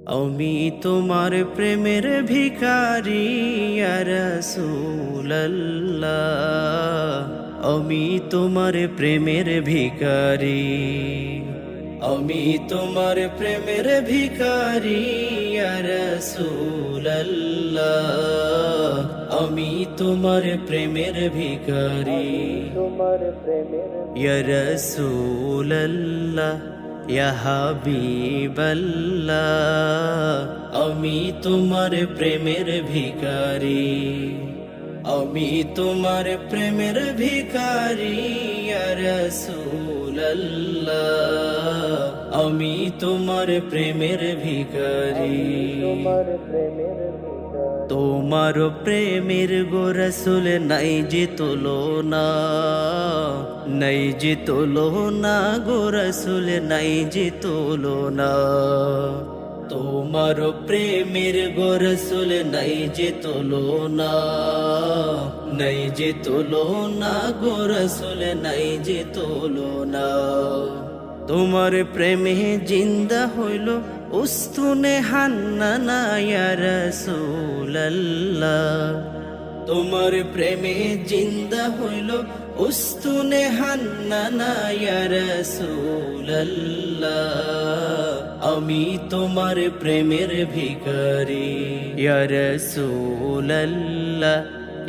আমি তোমার প্রেমের ভিখারি ইয়া রাসূলুল্লাহ, আমি তোমার প্রেমের ভিখারি, আমি তোমার প্রেমের ভিখারি ইয়া রাসূলুল্লাহ, আমি তোমার প্রেমের ভিখারি, ইয়া রাসূলুল্লাহ ইয়া হাবিবাল্লাহ, আমি তোমার প্রেমের ভিখারি, আমি তোমার প্রেমের ভিখারি ইয়া রাসূলুল্লাহ, আমি তোমার প্রেমের ভিখারি, তোমার প্রেমের গো রাসূল নাই যে তুলনা, নাই যে তুলনা গো রাসূল নাই যে তুলনা, তোমার প্রেমের গো রাসূল নাই যে তুলনা, নাই যে তুলনা গো রাসূল নাই যে তুলনা, তোমার প্রেমে জিন্দা হইল উস্তুনে হান্নানা ইয়া রাসূলুল্লাহ, তোমার প্রেমে জিন্দা হইল উস্তুনে হান্নানা ইয়া রাসূলুল্লাহ, আমি তোমার প্রেমের ভিখারি, ইয়া রাসূলুল্লাহ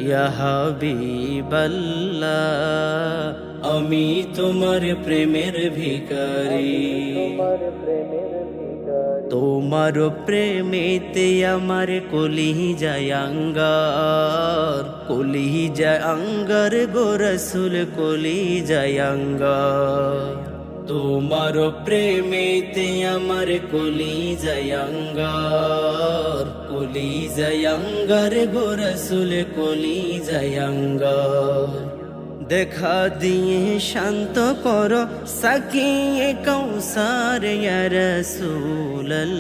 ইয়া হাবিবাল্লাহ, আমি তোমার প্রেমের ভিখারি, তোমার প্রেমেতে আমার কলিজায় আঙ্গার, কলিজায় আঙ্গার গো রাসূল কলিজায় আঙ্গার, তোমার প্রেমেতে আমার কলিজায় আঙ্গার, কলিজায় আঙ্গার গো রাসূল কলিজায় আঙ্গার, দেখা দিয়ে শান্ত করো সাকিয়ে কৌসার ইয়া রাসূলুল্লাহ।